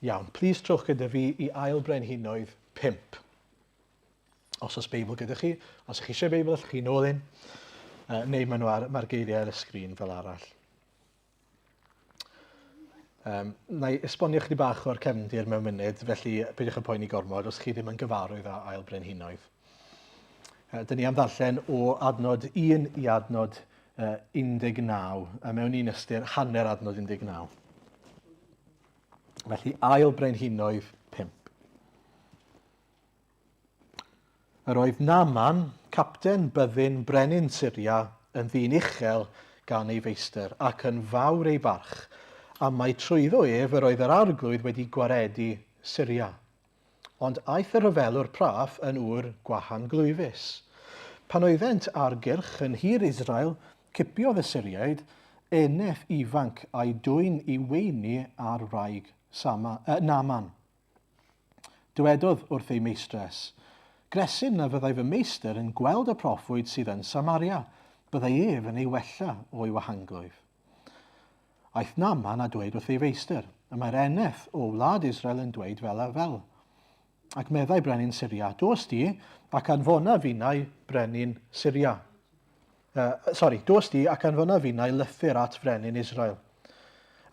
Iawn, plis trwch gyda fi i ail Brenhinoedd 5. Os oes Beibl gyda chi, os ych chi eisiau Beibl, allwch chi nôl un, neu mae'r geiriau ar y sgrin fel arall. Na i esbonio chydig bach o'r cefndir mewn munud, felly peidiwch yn poeni gormod os chi ddim yn gyfarwydd â ail Brenhinoedd. Dyn ni am ddarllen o adnod 1 i adnod 19, a mewn un ystyr hanner adnod 19. Felly ail Brenhinoedd 5. Yr oedd Naaman, capten byddin brenin Syria, yn ddyn uchel gan ei feistr ac yn fawr ei barch, a mae trwyddo ef yr oedd yr arglwydd wedi gwaredu Syria. Ond aeth y rhyfelwr praff yn ŵr gwahan glwyfus. Pan oeddent argyrch yn hir Israel, cipiodd y Syriaid, eneth ifanc a'i dwyn i weini ar wraig Naaman. Dywedodd wrth ei meistres, Gresyn na fyddai fy meistr yn gweld y proffwyd sydd yn Samaria, byddai ef yn ei wella o'i wahanglwydd. Aeth Naaman a dweud wrth ei feistr, a mae'r eneth o wlad Israel yn dweud fel a fel. Ac meddai brenin Syria, dos di ac anfona finnau brenin Syria. Dos di ac anfona finnau lythyr at brenin Israel.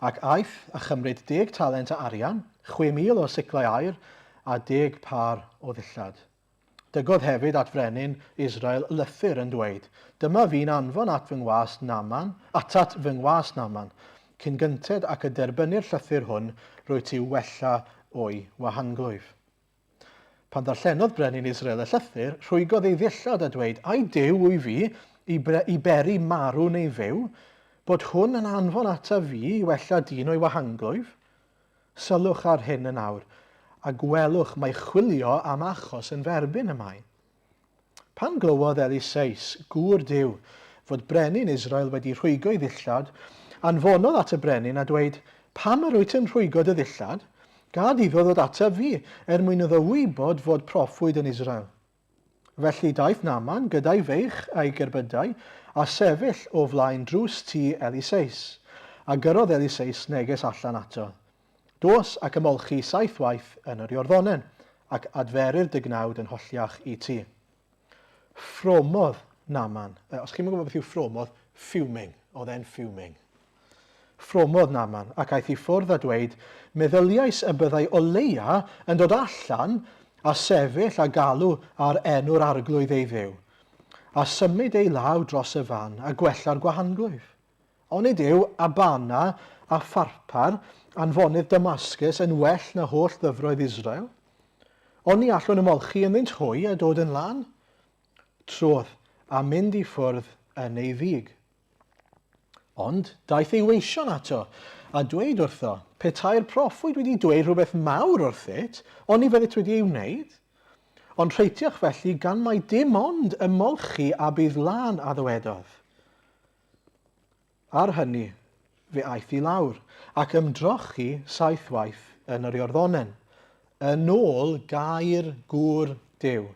Ac aeth a chymryd 10 talent o arian, 6,000 o siclau aur a 10 par o ddillad. Dygodd hefyd at frenin Israel lythyr yn dweud, dyma fi'n anfon at fy ngwas Naaman, cyn gynted ac y derbynu'r llythyr hwn, rwy ti wella o'i wahanglwydd. Pan ddarllenodd brenin Israel y llythyr, rhwygodd ei ddillad a dweud, ai dew i fi i beri marw neu fyw, bod hwn yn anfon ata fi i wella dyn o'i wahanglwydd? Sylwch ar hyn yn awr, a gwelwch mae chwilio am achos yn ferbyn y mae. Pan glywodd Eliseis, gŵr Duw, fod brenin Israel wedi rhwygo ei ddillad, anfonodd at y brenin a dweud, pam yr wyt yn rhwygo dy ddillad? Gad iddo ddod ata fi, mwyn iddo wybod fod proffwyd yn Israel. Felly daeth Naaman gyda'i feich a'i gerbydau a sefyll o flaen drws tŷ Eliseis, a gyrodd Eliseis neges allan ato. Dos ac ymolchi 7 waith yn yr Iorddonen, ac adferu'r dygnawd yn holliach i tŷ. Ffromodd Naaman, os chi'n gwybod beth yw ffromodd, fuming, oedd e'n fuming. Ffromodd Naaman ac aeth i ffwrdd a dweud, meddyliais y byddai o leia yn dod allan a sefyll a galw ar enw'r arglwydd ei ddew, a symud ei law dros y fan a gwella'r gwahanglwydd. Onid yw Abana a Pharpar anfonydd Damascus yn well na holl ddyfroedd Israel? Oni allwn ymolchi yn ddynt hwy a dod yn lan? Trodd a mynd i ffwrdd yn ei ddig. Ond daeth ei weision ato a dweud wrtho, petai'r proffwyd wedi dweud rhywbeth mawr wrthyt, oni fyddet wedi ei wneud? Ond rheitiach felly gan mai dim ond ymolchi a bydd lan a ddywedodd. Ar hynny, fe aeth i lawr, ac ymdrochi 7 waith yn yr Iorddonen, yn ôl gair gŵr Duw.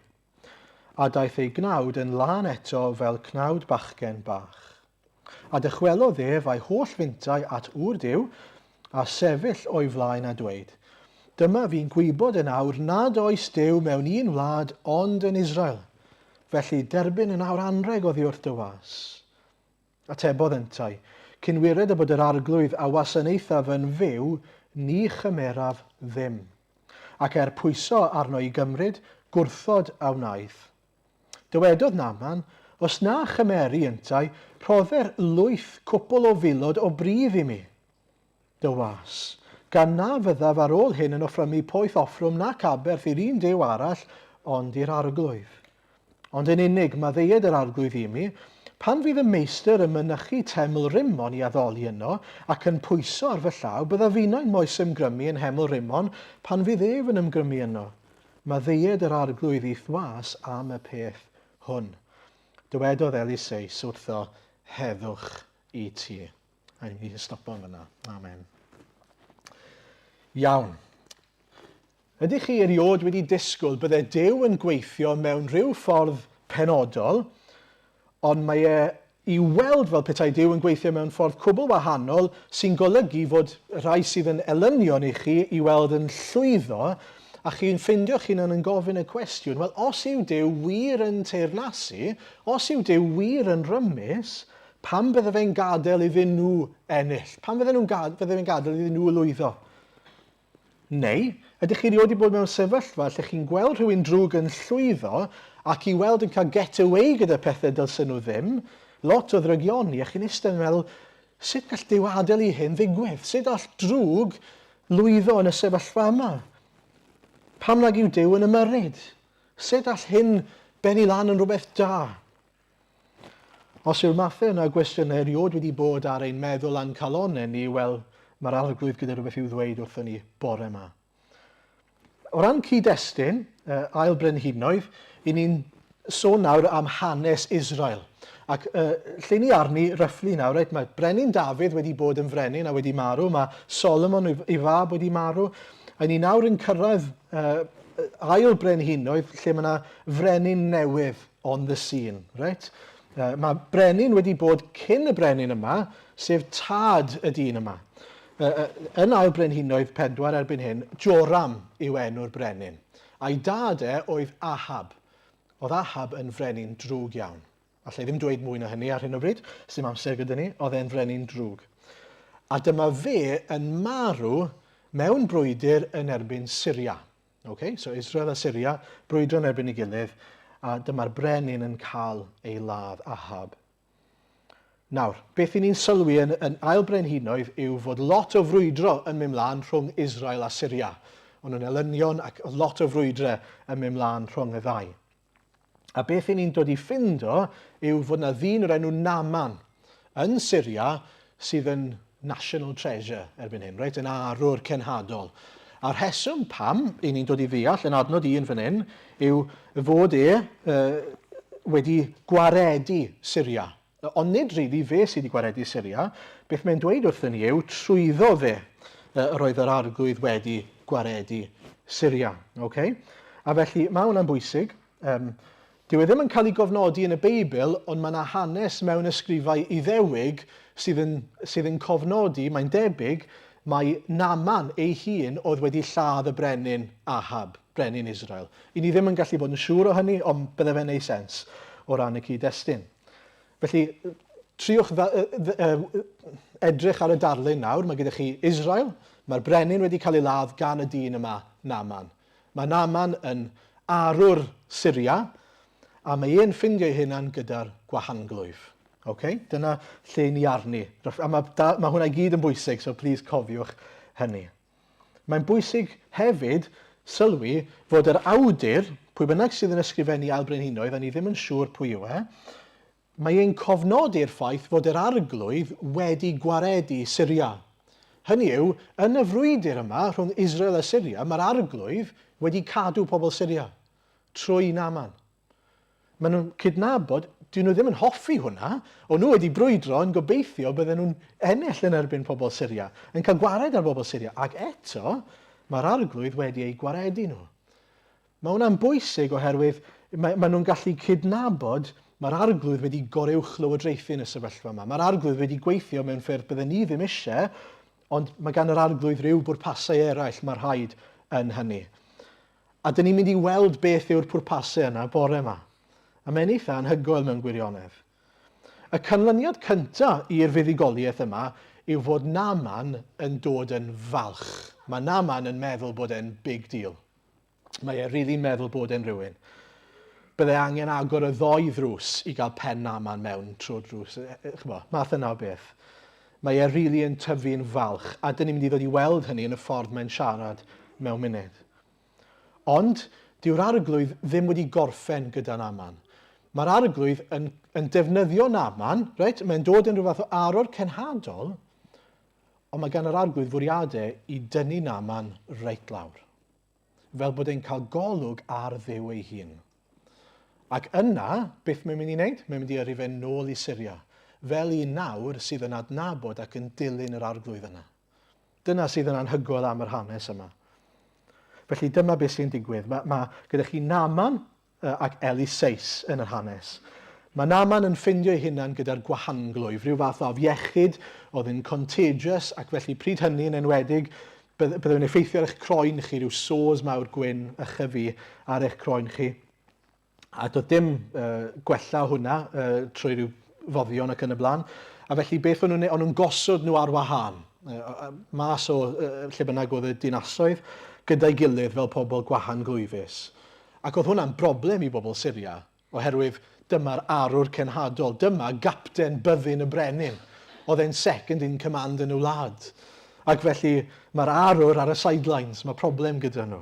A daeth ei gnawd yn lan eto fel cnawd bachgen bach. A dychwelodd ef a'i holl fyntau at ŵr Duw, a sefyll o'i flaen a dweud, dyma fi'n gwybod yn awr nad oes Duw mewn un wlad ond yn Israel, felly derbyn yn awr anreg oddi wrth dy was. Atebodd yntau, cynwired y bod yr arglwydd a wasanaethaf yn fyw, ni chymeraf ddim. Ac pwyso arno i gymryd, gwrthod a wnaeth. Dywedodd Naaman, os na chymeri yntau, rhodder lwyth cwpl o filod o brif i mi. Dy was, gan na fyddaf ar ôl hyn yn offrymu poeth offrwm nac aberth i'r un dew arall, ond i'r arglwydd. Ond yn unig maddeued yr arglwydd i mi, pan fydd y meistr yn mynychu teml Rimon i addoli yno ac yn pwyso ar fy llaw, bydda finnau'n moes ymgrymu yn heml Rimon pan fydd ef yn ymgrymu yno. Maddeued yr arglwydd i thwas am y peth hwn. Dywedodd Eliseis wrtho, heddwch i ti. A ni stopo fyna. Amen. Iawn. Ydych chi eriod wedi disgwyl bydde Duw yn gweithio mewn rhyw ffordd penodol, ond mae i weld fel petai Duw yn gweithio mewn ffordd cwbl wahanol sy'n golygu fod rhai sydd yn elynion i chi i weld yn llwyddo a chi'n ffindio chi'n yn gofyn y cwestiwn, wel, os yw Duw wir yn teyrnasu, os yw Duw wir yn rymus, pam bydde fe'n gadael iddyn nhw ennill? Pam bydde fe'n gadael iddyn nhw lwyddo? Neu, ydych chi rioed wedi bod mewn sefyllfa lle chi'n gweld rhywun drwg yn llwyddo ac i weld yn cael get away gyda pethau dylsyn nhw ddim, lot o ddrygioni, a chi'n eistedd yn meddwl, sut gall Duw adael i hyn ddigwydd? Sut all drwg lwyddo yn y sefyllfa yma? Pam nag yw Duw yn ymyrryd? Sut all hyn benni lan yn rhywbeth da? Os yw'r mathau yna gwestiynau eriod wedi bod ar ein meddwl a'n calonau ni, wel, mae'r arglwydd gyda rhywbeth i'w ddweud wrthyn ni bore yma. O ran cyd-destun, ail Brenhinoedd, i ni'n sôn nawr am hanes Israel. Ac lle ni arni, ryfflu nawr, right? Mae Brenin Dafydd wedi bod yn frenin a wedi marw, mae Solomon ei fab wedi marw, a ni nawr yn cyrraedd ail Brenhinoedd lle mae yna frenin newydd on the scene. Right? Mae brenin wedi bod cyn y brenin yma, sef tad y dyn yma. Yn ail Brenhinoedd 4 erbyn hyn, Joram yw enw'r brenin. A'i dad oedd Ahab. Oedd Ahab yn frenin drwg iawn. Allai ddim dweud mwy na hynny ar hyn o bryd, sy'n amser gyda ni, oedd e'n frenin drwg. A dyma fe yn marw mewn brwydr yn erbyn Syria. Okay? So Israel a Syria, brwydro yn erbyn ei gilydd, a dyma'r brenin yn cael ei ladd Ahab. Nawr, beth i ni'n sylwi yn ail Brenhinoedd yw fod lot o frwydro yn mynd mlaen rhwng Israel a Syria. Ond yn elynion ac lot o frwydrau yn mynd mlaen rhwng y ddau. A beth i ni'n dod i ffindo yw fod yna ddyn o'r enw Naaman yn Syria sydd yn national treasure erbyn hyn, right? Yn arwr cenhadol. A'r rheswm pam i ni'n dod i ddeall yn adnod 1 fan hyn yw fod wedi gwaredu Syria. Ond nid rili fe sydd wedi gwaredu Syria, beth mae'n dweud wrthyn ni yw trwyddo fe roedd yr arglwydd wedi gwaredu Syria. Okay? A felly mae hwnna'n bwysig. Dyw e ddim yn cael ei gofnodi yn y Beibl, ond mae yna hanes mewn ysgrifau Iddewig sydd yn cofnodi, mae'n debyg, mae Naaman ei hun oedd wedi lladd y brenin Ahab, brenin Israel. I ni ddim yn gallu bod yn siŵr o hynny, ond bydde fe'n neud sens o ran y cyd-destun. Felly, triwch edrych ar y darlun nawr, mae gyda chi Israel, mae'r brenin wedi cael ei ladd gan y dyn yma, Naaman. Mae Naaman yn arwr Syria, a mae e'n ffindio hynna'n gyda'r gwahanglwyf. Okay? Dyna lle ni arni. A mae hwnna gyd yn bwysig, so please cofiwch hynny. Mae'n bwysig hefyd sylwi fod yr awdur, pwy bynnag sydd yn ysgrifennu ail Brenhinoedd, a ni ddim yn siŵr pwy yw mae e'n cofnodi'r ffaith fod yr arglwydd wedi gwaredu Syria. Hynny yw, yn y frwydr yma rhwng Israel a Syria, mae'r arglwydd wedi cadw pobl Syria trwy Naaman. Maen nhw'n cydnabod, dyn nhw ddim yn hoffi hwnna, ond nhw wedi brwydro yn gobeithio bydden nhw'n ennill yn erbyn pobl Syria, yn cael gwared ar bobl Syria, ac eto mae'r arglwydd wedi ei gwaredu nhw. Mae hwnna'n bwysig oherwydd maen nhw'n gallu cydnabod mae'r arglwydd wedi goruwch lywodraethu yn y sefyllfa yma. Mae'r arglwydd wedi gweithio mewn ffyrdd bydden ni ddim eisiau, ond mae gan yr arglwydd rhyw bwrpasau eraill mae'r rhaid yn hynny. A dyn ni'n mynd i weld beth yw'r pwrpasau yna bore yma. A mae'n eitha anhygoel mewn gwirionedd. Y canlyniad cyntaf i'r fuddugoliaeth yma yw fod Naaman yn dod yn falch. Mae Naaman yn meddwl bod e'n big deal. Mae e'n rili'n meddwl bod e'n rhywun. Bydde angen agor y ddoi ddrws i gael pen Naaman mewn trwy'r drws. Math yna o beth. Mae e'n rili yn tyfu'n falch, a dyn ni'n mynd i ddod i weld hynny yn y ffordd mae'n siarad mewn munud. Ond, dyw'r arglwydd ddim wedi gorffen gyda Naaman. Mae'r arglwydd yn defnyddio Naaman, right? Mae'n dod yn rhyw fath o arwr cenhadol, ond mae gan yr arglwydd fwriadau i dynnu Naaman reit lawr. Fel bod e'n cael golwg ar Dduw ei hun. Ac yna, beth mae'n mynd i wneud? Mae'n mynd i yrru fe nôl i Syria. Fel un nawr sydd yn adnabod ac yn dilyn yr arglwydd yna. Dyna sydd yn anhygoel am yr hanes yma. Felly dyma beth sy'n digwydd. Mae gyda chi Naaman ac Eliseis yn yr hanes. Mae Naaman yn ffindio ei hunan gyda'r gwahanglwyf, rhyw fath o iechyd oedd yn contagious ac felly pryd hynny yn enwedig byddai'n effeithio ar eich croen chi, rhyw sores mawr gwyn ychyfu ar eich croen chi. A doedd dim gwella hwnna trwy rhyw foddion ac yn y blaen. A felly beth o'n nhw'n gosod nhw ar wahân, mas o lle bynnag oedd y dinasoedd, gyda'i gilydd fel pobl gwahanglwyfus. Ac oedd hwnna'n broblem i bobl Syria, oherwydd dyma'r arwr cenhadol, dyma gapten byddin y brenin, oedd e'n second in command yn y wlad. Ac felly mae'r arwr ar y sidelines, mae problem gyda nhw.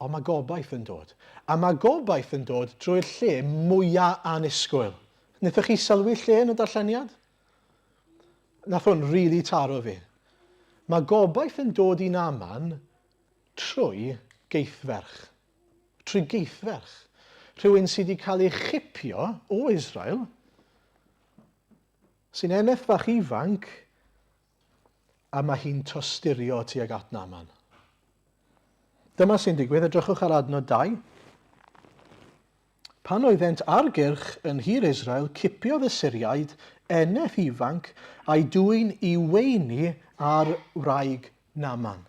Ond mae gobaith yn dod. A mae gobaith yn dod drwy'r lle mwyaf annisgwyl. Wnaethoch chi sylwi lle yn y darlleniad? Nath hwn rili taro fi. Mae gobaith yn dod i Naaman trwy geithferch. Trwy geithferch. Rhywun sydd wedi cael ei chipio o Israel, sy'n eneth fach ifanc, a mae hi'n tosturio tuag at Naaman. Dyma sy'n digwydd, edrychwch ar adnod 2. Pan oeddent argyrch yn hir Israel, cipiodd y Syriaid eneth ifanc a'i dwyn i weini ar wraig Naaman.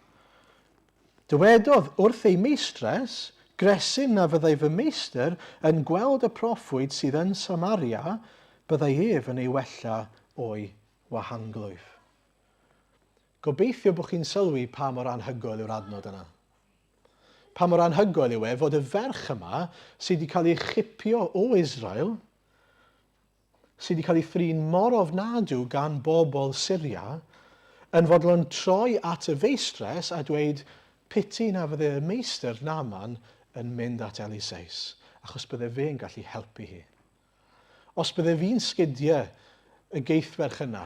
Dywedodd wrth ei meistres, gresin na fyddai fy meistr yn gweld y proffwyd sydd yn Samaria, byddai ef yn ei wella o'i wahanglwyf. Gobeithio bod chi'n sylwi pa mor anhygoel yw'r adnod yna. Pa mor anhygoel yw fod y ferch yma sydd wedi cael ei chipio o Israel, sydd wedi cael ei thrin mor ofnadw gan bobl Syria, yn fodlon troi at y feistres a dweud, piti na fydde y meistr Naaman yn mynd at Eliseis, achos bydde fe'n gallu helpu hi. Os bydde fi'n sgidio y geithferch yna,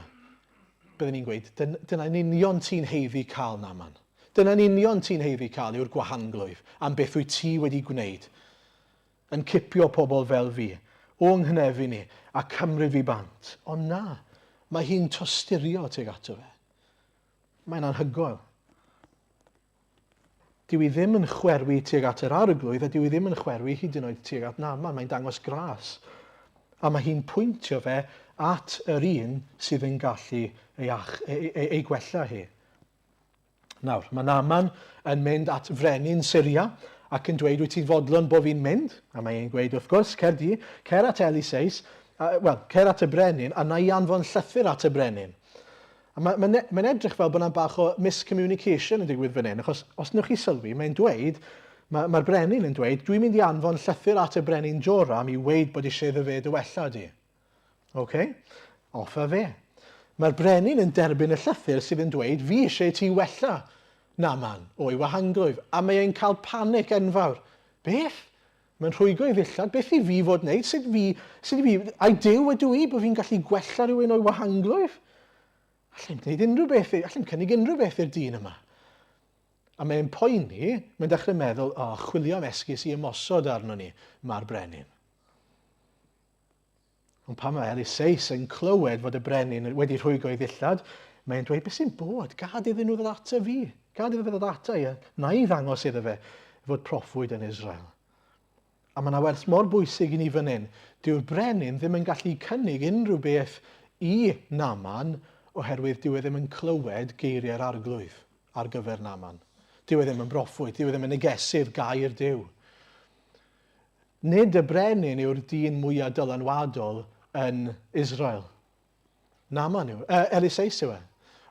byddwn ni'n gweud, dyna'n union ti'n heiddi cael Naaman. Dyna'n union ti'n heiddi cael yw'r gwahanglwyf am beth wyt ti wedi gwneud. Yn cipio pobl fel fi, o'n nghynefu ni, a cymryd fi bant. Ond na, mae hi'n tosturio tuag ato fe. Mae'n anhygoel. Dyw hi ddim yn chwerwi tuag at yr arglwydd, a dyw hi ddim yn chwerwi hyd yn oed tuag at Naaman. Mae'n dangos gras. A mae hi'n pwyntio fe at yr un sydd yn gallu ei gwella hi. Nawr, mae Naaman yn mynd at frenin Syria ac yn dweud, wyt ti'n fodlon bod fi'n mynd? A mae'n gweud, wrth gwrs, cer at Eliseis, cer at y brenin, a na i anfon llythyr at y brenin. Mae'n edrych fel bod yna bach o miscommunication yn digwydd fan hyn, achos os nwch chi sylwi, mae'n dweud, mae'r brenin yn dweud, dwi'n mynd i anfon llythyr at y brenin Joram i weid bod eisiau iddo fe dy wella di. Offa fe. Mae'r brenin yn derbyn y llythyr sydd yn dweud, fi eisiau ti wella Naaman o'i wahanglwyf, a mae'n cael panic enfawr. Beth? Mae'n rhwygo i ddillad, beth i fi fod wneud? Sut i fi, ai Duw ydw i bod fi'n gallu gwella rhywun o'i wahanglwyf? Allai'n gwneud unrhyw beth, allai'n cynnig unrhyw beth i'r dyn yma. A mae'n poeni, mae'n dechrau meddwl, chwilio am esgus i ymosod arno ni, mae'r brenin. Ond pan mae Eliseis yn clywed fod y brenin wedi rhwygo i ddillad, mae'n dweud, beth sy'n bod? Gad iddyn nhw ddod ata fi. Gad iddyn nhw ddod ata i. Na i ddangos iddo fe fod proffwyd yn Israel. A mae yna werth mor bwysig i ni fan hyn. Dyw'r brenin ddim yn gallu cynnig unrhyw beth i Naaman oherwydd dyw e ddim yn clywed geiriau'r arglwydd ar gyfer Naaman. Dyw e ddim yn broffwyd, dyw e ddim yn negesydd gair Duw. Nid y brenin yw'r dyn mwyaf dylanwadol yn Israel. Naaman yw, Eliseis yw e.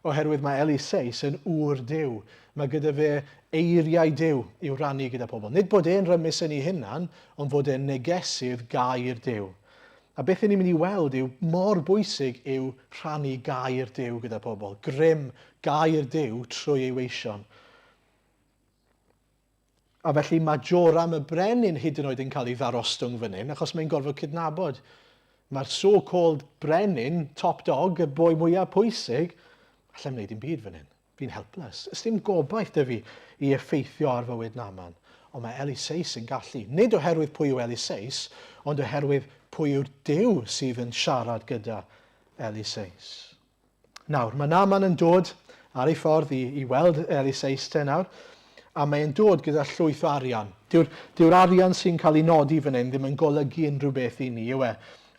Oherwydd mae Eliseis yn ŵr Duw. Mae gyda fe eiriau Duw i'w rannu gyda pobl. Nid bod e'n rymus yn ei hunan, ond fod e'n negesydd gair Duw. A beth ni'n mynd i weld yw mor bwysig yw rhannu gair Duw gyda pobl. Grym gair Duw trwy ei weision. A felly mae Joram y brenin hyd yn oed yn cael ei ddarostwng fan hyn, achos mae'n gorfod cydnabod. Mae'r so-called brenin, top dog, y boi mwyaf pwysig, allai'n wneud dim byd fan hyn. Fi'n helpless. Ys dim gobaith dy fi i effeithio ar fywyd Naaman. Ond mae Eliseis yn gallu. Nid oherwydd pwy yw Eliseis, ond oherwydd pwy yw'r Duw sydd yn siarad gyda Eliseis. Nawr, mae Naaman yn dod ar ei ffordd i weld Eliseis te nawr. a mae'n dod gyda llwyth o arian. Dyw'r arian sy'n cael ei nodi fan hyn ddim yn golygu unrhyw beth i ni, yw e.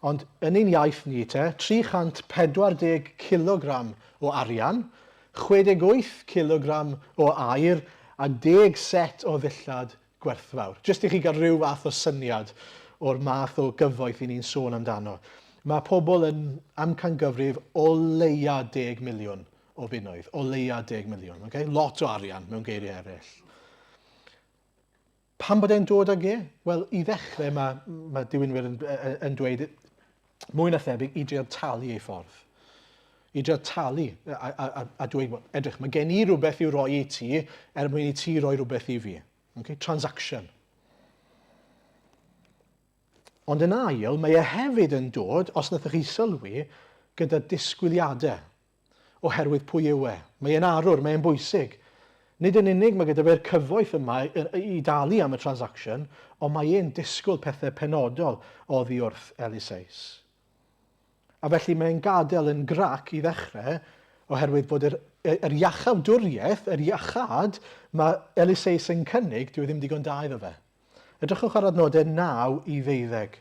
Ond yn ein iaith ni, 340 kg o arian, 68 kg o aur, a 10 set o ddillad gwerthfawr. Jyst i chi gael rhyw fath o syniad o'r math o gyfoeth i ni'n sôn amdano. Mae pobl yn amcangyfrif o leia 10 miliwn o bunnoedd, o leia 10 miliwn. Okay? Lot o arian mewn geiriau eraill. Pam bod e'n dod ag e? Wel, i ddechrau mae diwynwyr yn dweud mwy na thebyg i drio talu ei ffordd. I drio talu a dweud, edrych, mae gen I rhywbeth i'w roi i ti mwyn i ti roi rhywbeth i fi. Okay? Transaction. Ond yn ail, mae e hefyd yn dod, os wnaethoch chi sylwi, gyda disgwyliadau oherwydd pwy yw e. Mae e'n arwr, mae e'n bwysig. Nid yn unig mae gyda fe'r cyfoeth yma i dalu am y transaction, ond mae e'n disgwyl pethau penodol oddi wrth Eliseis. A felly mae'n gadael yn grac i ddechrau, oherwydd bod yr iachawdwriaeth, yr iachad, mae Eliseis yn cynnig, dyw ddim digon da iddo fe. Edrychwch ar adnodau 9 i 12.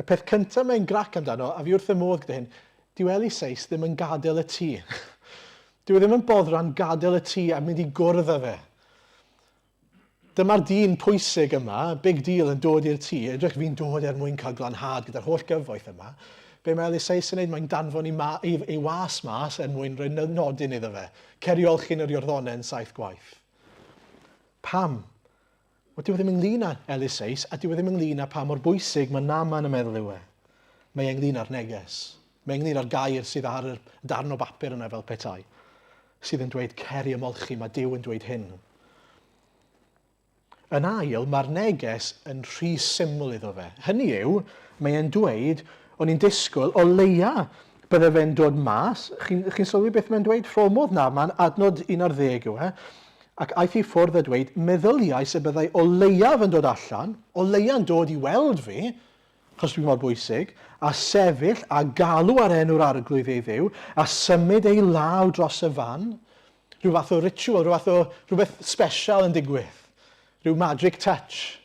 Y peth cyntaf mae'n grac amdano, a fi wrth y modd gyda hyn, dyw Eliseis ddim yn gadael y tŷ. Dyw ddim yn boddran gadael y tŷ a mynd i gwrdd â fe. Dyma'r dyn pwysig yma, big deal yn dod i'r tŷ, edrych fi'n dod mwyn cael glanhad gyda'r holl gyfoeth yma. Be mae Eliseis yn gwneud, mae'n danfon ei was mas mwyn rhoi nodyn iddo fe. Ceriolchi'n yr iorddonau yn 7 gwaith. Pam? Wel, dyw ddim ynglyn â Eliseis, a dyw ddim ynglyn â pa mor bwysig mae Naaman yn meddwl yw e. Mae ynglyn â'r neges. Mae ynglyn â'r gair sydd ar y darn o bapur yna fel petai, sydd yn dweud ceri ymolchi, mae Duw yn dweud hyn. Yn ail, mae'r neges yn rhy syml iddo fe. Hynny yw, mae e'n dweud, o'n i'n disgwyl, o leia bydde fe'n dod mas. Chi'n sylwi beth mae'n dweud? Ffromodd Naaman, adnod 11 yw e. Ac aeth i ffwrdd a dweud, meddyliais y byddai o leiaf yn dod allan, o leiaf yn dod i weld fi, achos dwi'n mor bwysig, a sefyll a galw ar enw'r arglwydd ei ddiw, a symud ei law dros y fan, rhyw fath o ritual, rhywbeth special yn digwydd, rhyw magic touch.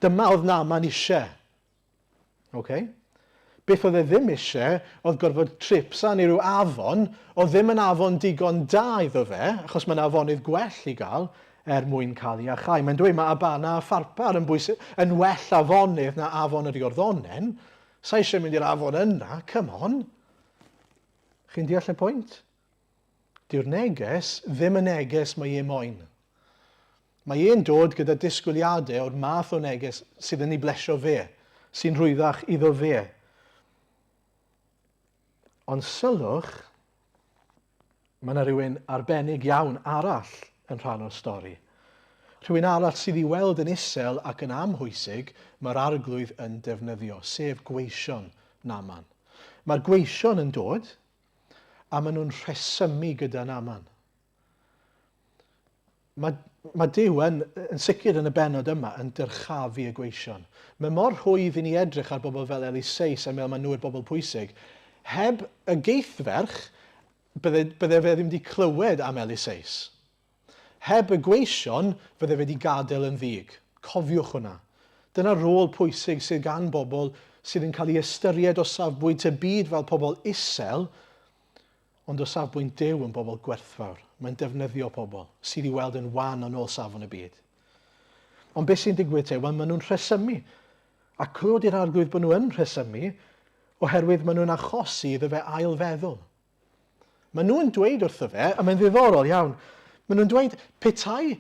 Dyma oedd Naaman eisiau. Okay? Beth oedd e ddim eisiau, oedd gorfod tripsan i ryw afon, oedd ddim yn afon digon da iddo fe, achos mae'n afonydd gwell i gael, mwyn cael ei achau. Mae'n dweud mae Abana a Pharpar yn well afonydd na afon yr iorddonen. Sa eisiau mynd i'r afon yna, come on. Chi'n deall y pwynt? Dyw'r neges ddim yn neges mae e moyn. Mae e'n dod gyda disgwyliadau o'r math o neges sydd yn ei blesio fe, sy'n rhwyddach iddo fe. Ond sylwch, mae yna rhywun arbennig iawn arall yn rhan o'r stori. Rhywun arall sydd i weld yn isel ac yn amhwysig mae'r arglwydd yn defnyddio, sef gweision Naaman. Mae'r gweision yn dod a maen nhw'n rhesymu gyda Naaman. Mae Duw yn sicr yn y benod yma yn dyrchafu y gweision. Mae mor rhwydd i ni edrych ar bobl fel Eliseis a meddwl maen nhw'r bobl pwysig. Heb y geithferch, bydde fe ddim wedi clywed am Eliseis. Heb y gweision, fydde fe wedi gadael yn ddig. Cofiwch hwnna. Dyna rôl pwysig sydd gan bobl sydd yn cael ei ystyried o safbwynt y byd fel pobl isel, ond o safbwynt Duw yn bobl gwerthfawr. Mae'n defnyddio pobl sydd i weld yn wan yn ôl safon y byd. Ond beth sy'n digwydd te? Wel, maen nhw'n rhesymu. A clywed i'r arglwydd bod nhw yn rhesymu, oherwydd maen nhw'n achosi iddo fe ailfeddwl. Maen nhw'n dweud wrtho fe, a mae'n ddiddorol iawn, maen nhw'n dweud, petai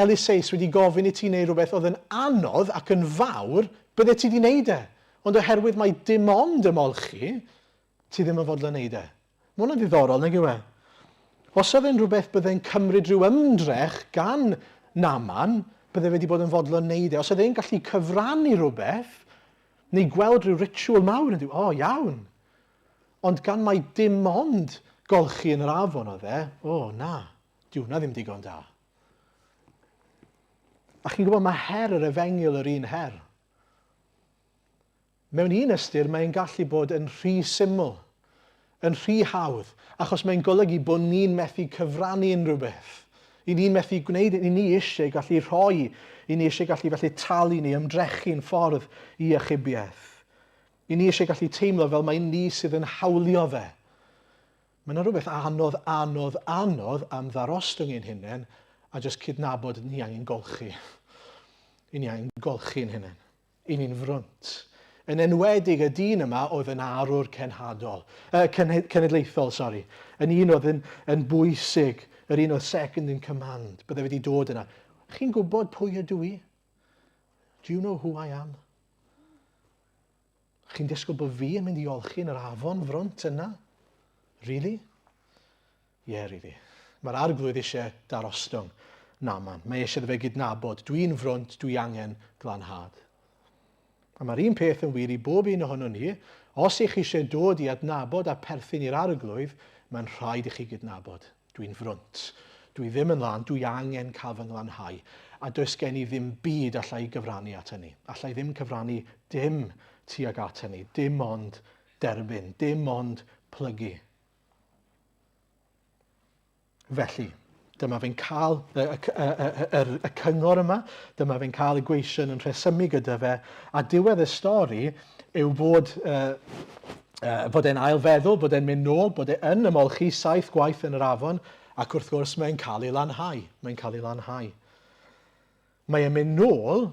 Eliseis wedi gofyn i ti wneud rhywbeth oedd yn anodd ac yn fawr, bydde ti wedi wneud e. Ond oherwydd mae dim ond ymolchi, ti ddim yn fodlon wneud e. Mae hwnna'n ddiddorol, nag yw e? Os oedd e'n rhywbeth bydde'n cymryd rhyw ymdrech gan Naaman, bydde fe wedi bod yn fodlon wneud e. Os oedd e'n gallu cyfrannu rhywbeth, neu gweld rhyw ritual mawr yn dweud, iawn. Ond gan mai dim ond golchi yn yr afon oedd e, na, diw hwnna ddim digon da. A chi'n gwybod, mae her yr efengyl yr un her. Mewn un ystyr, mae'n gallu bod yn rhy syml, yn rhy hawdd, achos mae'n golygu bod ni'n methu cyfrannu unrhyw beth. I ni'n methu gwneud, i ni eisiau gallu rhoi, i ni eisiau gallu felly talu ni, ymdrechu'n ffordd i achubiaeth. I ni eisiau gallu teimlo fel mae ni sydd yn hawlio fe. Mae yna rhywbeth anodd am ddarostwng ein hunain a jyst cydnabod ni angen golchi. I ni angen golchi'n hunain. I ni'n frwnt. Yn enwedig y dyn yma oedd yn arwr cenedlaethol. Yn un oedd yn bwysig, yr un oedd second in command. Bydde wedi dod yna. Chi'n gwybod pwy ydw i? Do you know who I am? Chi'n disgwyl bod fi yn mynd i olchi yn yr afon front yna? Really? Really. Mae'r arglwydd eisiau darostwng. Na man, mae eisiau fe gydnabod. Dwi'n frwnt, dwi angen glanhad. A mae'r un peth yn wir i bob un ohono ni. Os ych chi eisiau dod i adnabod a perthyn i'r arglwydd, mae'n rhaid i chi gydnabod. Dwi'n frwnt. Dwi ddim yn lan, dwi angen cael fy nglanhau. A does gen i ddim byd allai gyfrannu at hynny. Allai ddim cyfrannu dim tuag at hynny. Dim ond derbyn, dim ond plygu. Felly, dyma fe'n cael y cyngor yma, dyma fe'n cael y gweision yn rhesymu gyda fe, a diwedd y stori yw bod e'n ailfeddwl, bod e'n mynd nôl, bod e'n ymolchi 7 gwaith yn yr afon, ac wrth gwrs mae'n cael ei lanhau. Mae e'n mynd nôl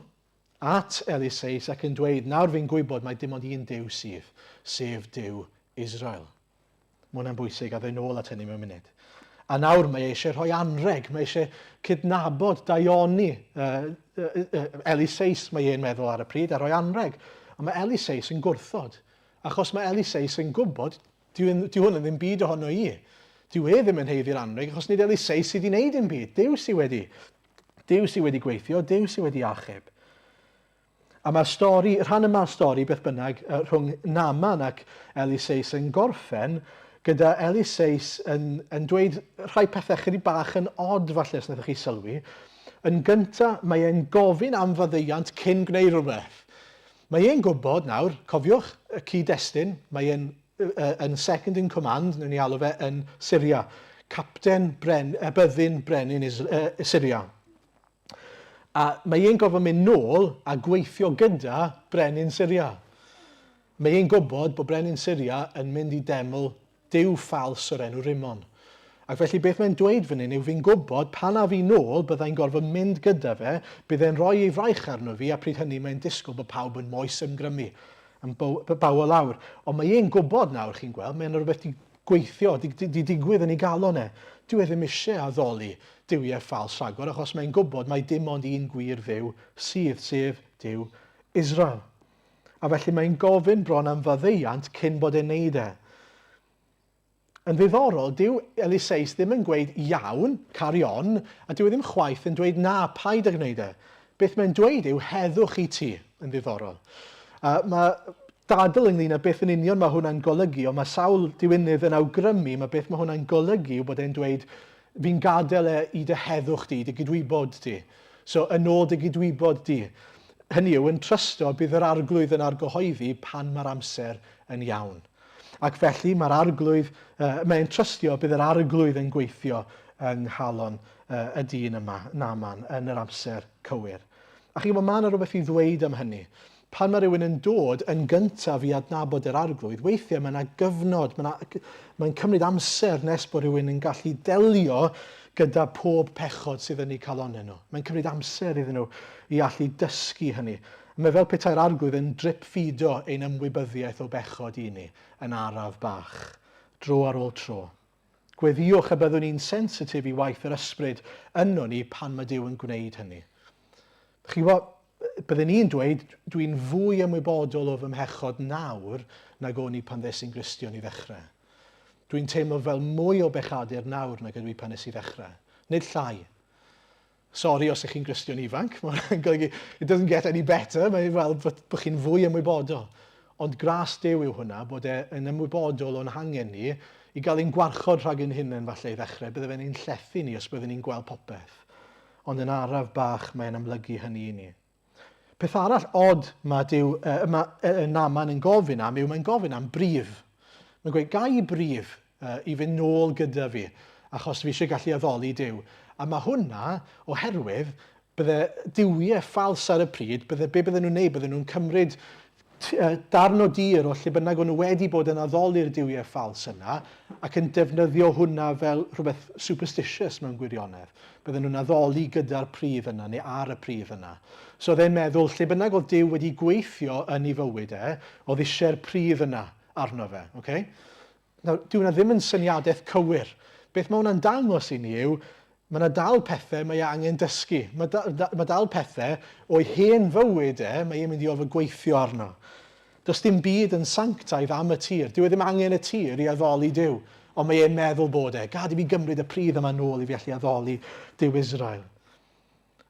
at Eliseis ac yn dweud, nawr fi'n gwybod mae dim ond un Duw sydd, sef Duw Israel. Mae hwnna'n bwysig a ddyn nôl at hynny mewn munud. A nawr mae eisiau rhoi anreg, mae eisiau cydnabod, daioni. Eliseis mae e'n meddwl ar y pryd, a rhoi anreg. A mae Eliseis yn gwrthod. Achos mae Eliseis yn gwybod, dyw hwn yn ddim byd ohono i. Dyw e ddim yn heiddi'r anreg, achos nid Eliseis sydd wedi gwneud yn byd. Dyw sydd wedi gweithio, Dyw sydd wedi achub. A mae'r stori, rhan yma'r stori, beth bynnag, rhwng Naaman ac Eliseis yn gorffen, gyda Eliseis yn dweud rhai pethau chydig bach yn od falle os wnaethoch chi sylwi. Yn gyntaf, mae e'n gofyn am faddeuant cyn gwneud rhywbeth. Mae e'n gwybod nawr, cofiwch y cyd-destun, mae e'n yn second in command, nhw'n ei alw fe yn Syria. Capten byddin brenin Syria. A mae e'n gofyn mynd nôl a gweithio gyda brenin Syria. Mae e'n gwybod bod brenin Syria yn mynd i deml Duw ffals o'r enw Rimon. Ac felly beth mae'n dweud fan hyn yw fi'n gwybod pan a fi nôl byddai'n gorfod mynd gyda fe, byddai'n rhoi ei fraich arno fi a pryd hynny mae'n disgwyl bod pawb yn moes ymgrymu, yn baw o lawr. Ond mae e'n gwybod nawr, chi'n gweld, mae'n rhywbeth di gweithio, di digwydd yn ei galon e. Dyw e ddim eisiau addoli duwiau ffals rhagor, achos mae'n gwybod mae dim ond un gwir dduw sydd, sef Duw Israel. A felly mae'n gofyn bron am faddeuant cyn bod e'n neud e. Yn ddiddorol, dyw Eliseis ddim yn gweud iawn, carry on, a dyw e ddim chwaith yn dweud na, paid â gwneud e. Beth mae'n dweud yw heddwch i ti, yn ddiddorol. Mae dadl ynglyn â beth yn union mae hwnna'n golygu, ond mae sawl diwynydd yn awgrymu, mae beth mae hwnna'n golygu yw bod e'n dweud fi'n gadael e i dy heddwch di, dy gydwybod di. So, yn ôl dy gydwybod di. Hynny yw, yn trysto bydd yr arglwydd yn argyhoeddi pan mae'r amser yn iawn. Ac felly mae'r arglwydd, mae'n trystio bydd yr arglwydd yn gweithio yng nghalon y dyn yma, Naaman, yn yr amser cywir. A chi gwybod, mae yna rhywbeth i ddweud am hynny. Pan mae rhywun yn dod yn gyntaf i adnabod yr arglwydd, weithiau mae yna gyfnod, mae'n cymryd amser nes bod rhywun yn gallu delio gyda pob pechod sydd yn eu calonau nhw. Mae'n cymryd amser iddyn nhw i allu dysgu hynny. Mae fel petai'r arglwydd yn drip fido ein ymwybyddiaeth o bechod i ni yn araf bach, dro ar ôl tro. Gweddiwch a byddwn ni'n sensitif i waith yr ysbryd yno ni pan mae Duw yn gwneud hynny. Chi wybod, byddwn ni'n dweud, dwi'n fwy ymwybodol o fy mhechod nawr nag o'n i pan ddesi'n Gristion i ddechrau. Dwi'n teimlo fel mwy o bechadur nawr nag ydw i pan nes i ddechrau. Nid llai. Sori os ych chi'n Gristion ifanc, it doesn't get any better, mae'n fel bod chi'n fwy ymwybodol. Ond gras Duw yw hwnna, bod e'n ymwybodol o'n hangen ni i gael ein gwarchod rhag ein hunain falle i ddechrau, bydde fe'n ein llethu ni os byddwn ni'n gweld popeth. Ond yn araf bach mae'n amlygu hynny i ni. Peth arall od mae Naaman yn gofyn am yw mae'n gofyn am brif. Mae'n gweud, gai brif i fynd nôl gyda fi, achos fi eisiau gallu addoli Duw. A mae hwnna oherwydd bydde diwiau ffals ar y pryd, be bydden nhw'n neud, bydden nhw'n cymryd darn o dir o lle bynnag o'n nhw wedi bod yn addoli'r diwiau ffals yna ac yn defnyddio hwnna fel rhywbeth superstitious mewn gwirionedd. Bydden nhw'n addoli gyda'r prif yna neu ar y prif yna. So oedd e'n meddwl lle bynnag oedd Duw wedi gweithio yn ei fywyd oedd eisiau'r prif yna arno fe. Okay? Nawr, dyw hwnna ddim yn syniadaeth cywir. Beth mae hwnna'n dangos i ni yw, mae yna dal pethau mae angen dysgu. Mae dal pethau o'i hen fywyd mae e'n mynd i ofyn gweithio arno. Does dim byd yn sanctaidd am y tir. Dyw e ddim angen y tir i addoli Duw. Ond mae e'n meddwl bod gad i fi gymryd y pryd yma nôl i fi allu addoli Duw Israel.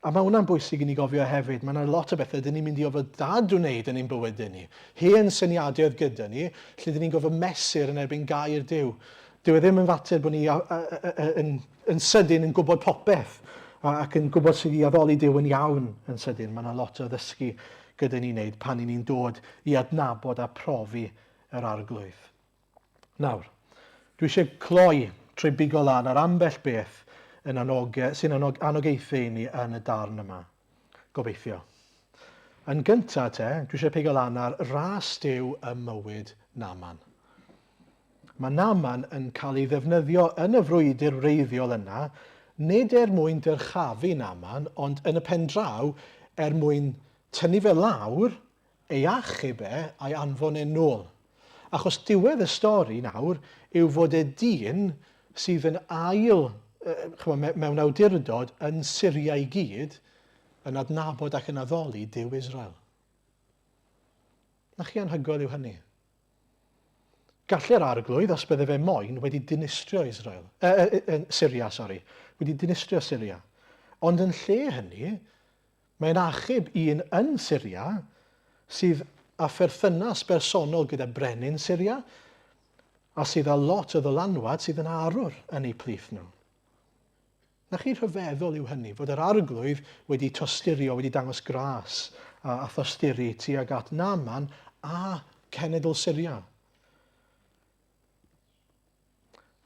A mae hwnna'n bwysig i ni gofio hefyd. Mae yna lot o bethau dyn ni'n mynd i ofyn dad wneud yn ein bywyd ni. Hen syniadau gyda ni, lle dyn ni'n gofio mesur yn erbyn gair Duw. Dyw e ddim yn fater bod ni yn sydyn yn gwybod popeth ac yn gwybod sydd i addoli Duw yn iawn yn sydyn. Mae yna lot o ddysgu gyda ni'n wneud pan ni'n dod i adnabod a profi yr arglwydd. Nawr, dwi eisiau cloi trwy bigo lan ar ambell beth sy'n anogaethu ni yn y darn yma. Gobeithio. Yn gyntaf dwi eisiau pigo lan ar ras Duw y mywyd Naaman. Mae Naaman yn cael ei ddefnyddio yn y frwydr wreiddiol yna, nid mwyn dyrchafu Naaman, ond yn y pen draw mwyn tynnu fe lawr, ei achub a'i anfon nôl. Achos diwedd y stori nawr yw fod dyn sydd yn mewn awdurdod yn Syria i gyd yn adnabod ac yn addoli Duw Israel. Na chi anhygoel yw hynny? Gallai'r arglwydd, os bydde fe moyn, wedi dinistrio Syria. Wedi dinistrio Syria. Ond yn lle hynny, mae'n achub un yn Syria sydd â pherthynas bersonol gyda brenin Syria a sydd â lot o ddylanwad sydd yn arwr yn eu plith nhw. Na chi rhyfeddol yw hynny, fod yr arglwydd wedi tosturio, wedi dangos gras a thosturi tuag at Naaman a cenedl Syria.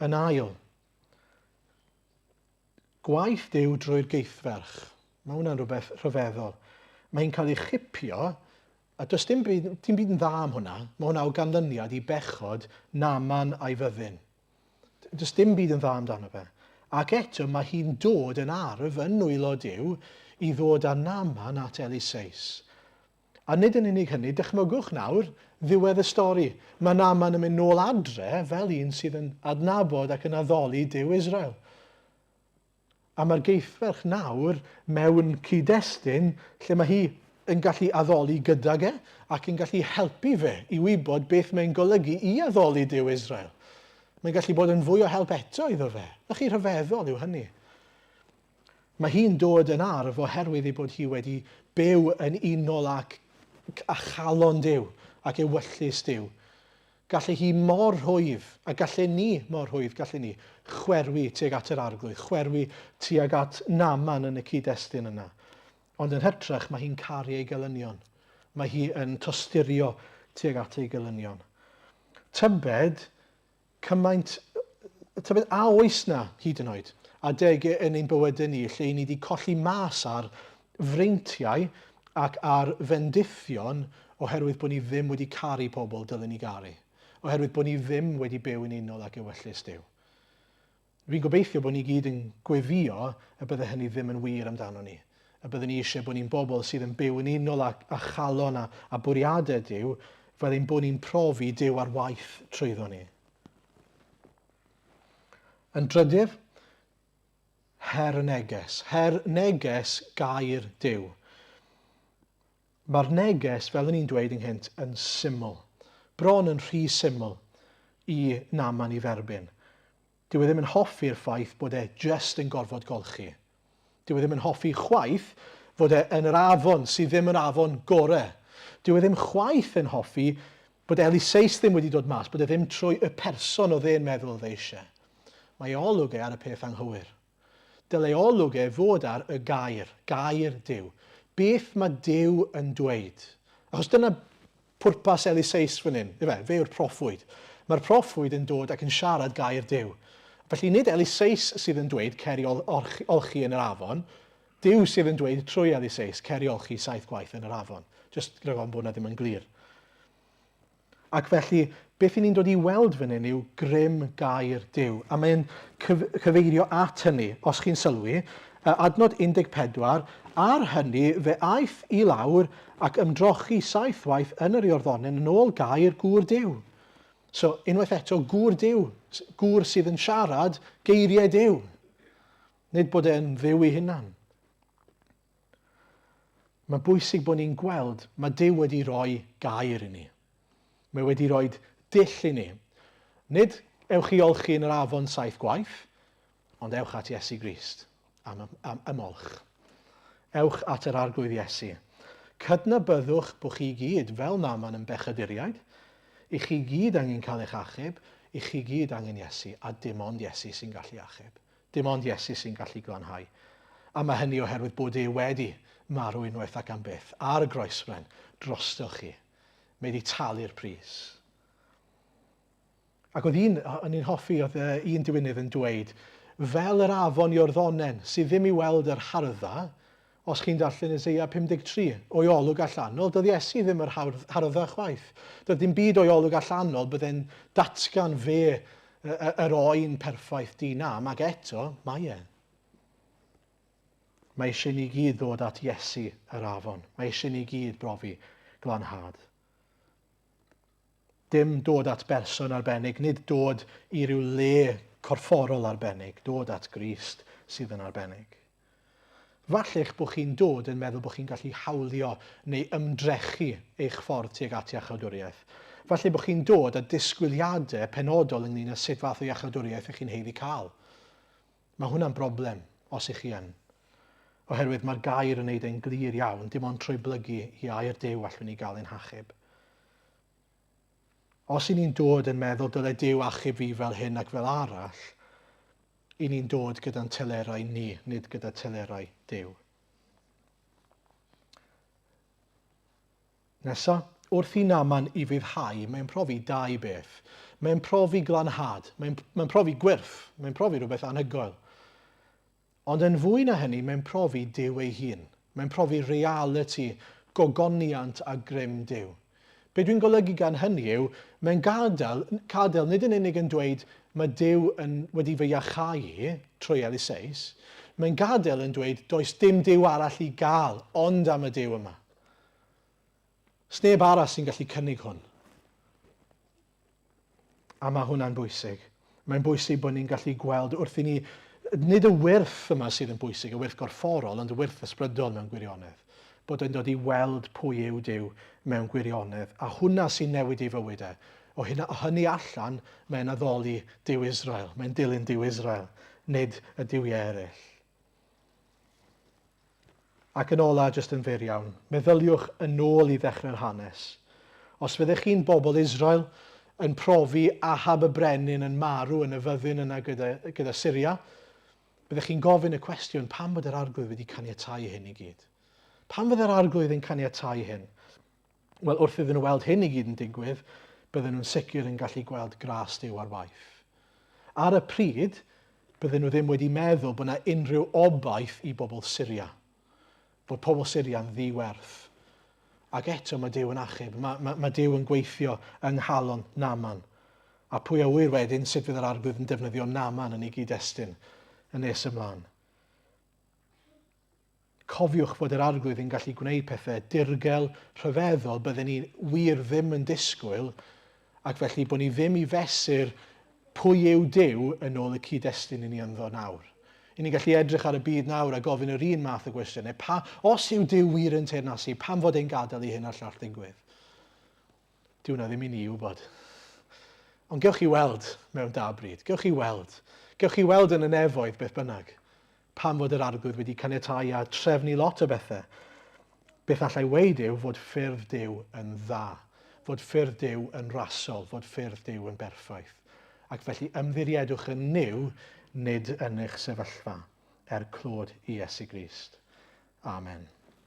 Yn ail, gwaith Duw drwy'r geithferch. Mae hwnna'n rhywbeth rhyfeddol. Mae'n cael ei chipio, a does dim byd yn dda am hwnna. Mae hwnna o ganlyniad i bechod Naaman a'i fyddin. Does dim byd yn dda amdano fe. Ac eto mae hi'n dod yn arf yn nwylo Duw i ddod â Naaman at Eliseis. A nid yn unig hynny, dychmygwch nawr ddiwedd y stori. Mae Naaman yn mynd nôl adre fel un sydd yn adnabod ac yn addoli Duw Israel. A mae'r geithferch nawr mewn cyd-destun lle mae hi yn gallu addoli gydag ac yn gallu helpu fe i wybod beth mae'n golygu i addoli Duw Israel. Mae'n gallu bod yn fwy o help eto iddo fe. Na chi rhyfeddol yw hynny. Mae hi'n dod yn arf oherwydd ei bod hi wedi byw yn unol a chalon Duw ac ewyllus Duw. Gallai hi mor rhwydd, a gallai ni mor rhwydd, gallai ni chwerwi tuag at yr arglwydd, chwerwi tuag at Naaman yn y cyd-destun yna. Ond yn hytrach mae hi'n caru ei gelynion. Mae hi yn tosturio tuag at ei gelynion. Tybed a oes na hyd yn oed, adegau yn ein bywydau ni lle ni wedi colli mas ar freintiau ac ar fendithion oherwydd bod ni ddim wedi caru pobl dylen ni garu. Oherwydd bod ni ddim wedi byw yn unol ac ewyllus Duw. Fi'n gobeithio bod ni gyd yn gweddio a bydde hynny ddim yn wir amdano ni. A bydde ni eisiau bod ni'n bobl sydd yn byw yn unol a chalon a bwriadau Duw fel ein bod ni'n profi Duw ar waith trwyddo ni. Yn drydydd, her neges. Her neges gair Duw. Mae'r neges, fel o'n i'n dweud ynghynt, yn syml. Bron yn rhy syml i Naaman i ferbyn. Dyw e ddim yn hoffi'r ffaith bod just yn gorfod golchi. Dyw e ddim yn hoffi chwaith fod yn yr afon sydd ddim yn afon gorau. Dyw e ddim chwaith yn hoffi bod Eliseis ddim wedi dod mas, bod e ddim trwy y person oedd e'n meddwl oedd eisiau. Mae olwg ar y peth anghywir. Dylai olwg fod ar y gair Duw. Beth mae Duw yn dweud? Achos dyna pwrpas Eliseis fan hyn, fe yw'r proffwyd. Mae'r proffwyd yn dod ac yn siarad gair Duw. Felly nid Eliseis sydd yn dweud ceri olchi yn yr afon, Dyw sydd yn dweud trwy Eliseis ceri olchi 7 gwaith yn yr afon. Just rhaid bod na ddim yn glir. Ac felly, beth i ni'n dod i weld fan hyn yw grym gair Dyw. A mae'n cyfeirio at hynny, os chi'n sylwi, adnod 14, ar hynny fe aeth i lawr ac ymdrochi 7 waith yn yr Iorddonen yn ôl gair gŵr Dyw. So, unwaith eto, gŵr Dyw, gŵr sydd yn siarad geiriau Dyw. Nid bod e'n dduw ei hunan. Mae bwysig bod ni'n gweld, mae Dyw wedi rhoi gair i ni. Mae wedi rhoi dull i ni. Nid ewch i olchi yn yr afon 7 gwaith, ond ewch at Iesu Grist am ymolch. Ewch at yr arglwydd Iesu. Cydnabyddwch bod chi gyd fel Naman yn bechaduriaid, i chi gyd angen cael eich achub, i chi gyd angen Iesu, a dim ond Iesu sy'n gallu achub. Dim ond Iesu sy'n gallu glanhau. A mae hynny oherwydd bod e wedi marw unwaith ac am byth ar y groesfren drostoch chi. Mae wedi talu'r pris. Ac oedd o'n i'n hoffi, oedd un diwynydd yn dweud, fel yr afon Iorddonen sydd ddim i weld yr hardda, os chi'n darllen Eseia 53, o'i olwg allanol, doedd Iesu ddim yr hardda chwaith. Doedd dim byd o'i olwg allanol byddai'n datgan fe yr oen perffaith dinam, ac eto, mae e. Mae eisiau ni gyd ddod at Iesu yr afon. Mae eisiau ni gyd brofi glanhad. Dim dod at berson arbennig, nid dod i ryw le corfforol arbennig, dod at Grist sydd yn arbennig. Falla'ch bod chi'n dod yn meddwl bod chi'n gallu hawlio neu ymdrechu eich ffordd tuag at iachawdwriaeth. Falle bod chi'n dod â disgwyliadau penodol ynglyn â sut fath o iachawdwriaeth ych chi'n heiddi cael. Mae hwnna'n broblem os ych chi yn. Oherwydd mae'r gair yn neud e'n glir iawn, dim ond trwy blygu i air Dyw allwn ni gael ein hachub. Os i ni'n dod yn meddwl dylai Dyw achub fi fel hyn ac fel arall, i ni'n dod gyda'n telerau ni, nid gyda telerau Dyw. Nesa, wrth i Naman i fyddhau, mae'n profi 2 beth. Mae'n profi glanhad, mae'n profi gwyrth, mae'n profi rhywbeth anhygoel. Ond yn fwy na hynny, mae'n profi Dyw ei hun. Mae'n profi reality, gogoniant a grym Dyw. Be dwi'n golygu gan hynny yw, mae'n gadael nid yn unig yn dweud mae Dyw wedi fy iachau i trwy Eliseis. Mae'n gadael yn dweud does dim Dyw arall i gael, ond am y Dyw yma. Sneb arall sy'n gallu cynnig hwn. A mae hwnna'n bwysig. Mae'n bwysig bod ni'n gallu gweld wrth i ni nid y wyrth yma sydd yn bwysig, y wyrth gorfforol, ond y wyrth ysbrydol mewn gwirionedd. Bod yn dod i weld pwy yw Dyw mewn gwirionedd. A hwnna sy'n newid ei fywydau. O hynny allan, mae'n addoli Dyw Israel. Mae'n dilyn Dyw Israel, nid y Dywiau eraill. Ac yn ola, jyst yn fyr iawn, meddyliwch yn ôl i ddechrau'r hanes. Os fyddech chi'n bobl Israel yn profi Ahab y brenin yn marw yn y fyddin yna gyda Syria, byddech chi'n gofyn y cwestiwn, pam bod yr arglwydd wedi caniatáu hyn i gyd? Pam fydd yr arglwydd yn caniatáu hyn? Wel, wrth iddyn nhw weld hyn i gyd yn digwydd, bydden nhw'n sicr yn gallu gweld gras Dyw ar waith. Ar y pryd, bydden nhw ddim wedi meddwl bod yna unrhyw obaith i bobl Syria. Bod pobl Syria yn ddiwerth. Ac eto mae Dyw yn achub. Mae Dyw yn gweithio yng nghalon Naman. A pwy a wyr wedyn sut fydd yr arglwydd yn defnyddio Naman yn ei gyd-destun yn nes ymlaen. Cofiwch fod yr arglwydd yn gallu gwneud pethau dirgel, rhyfeddol, bydden ni wir ddim yn disgwyl, ac felly bod ni ddim i fesur pwy yw Dyw yn ôl y cyd-destun i ni ynddo nawr. I ni gallu edrych ar y byd nawr a gofyn yr un math o gwestiynau. Os yw Dyw wir yn teyrnasu, pam fod e'n gadael i hyn a'r llall ddigwydd? Dyw na ddim i ni wybod. Ond gewch chi weld mewn dabryd. Gewch chi weld. Gewch chi weld yn y nefoedd beth bynnag. Pam fod yr arglwydd wedi caniatáu a trefnu lot o bethau. Beth allai weid yw fod ffyrdd Dyw yn dda. Fod ffyrdd Dyw yn rasol. Fod ffyrdd Dyw yn berffaith. Ac felly ymddiriedwch yn niw, nid yn eich sefyllfa, clod i Iesu Grist. Amen.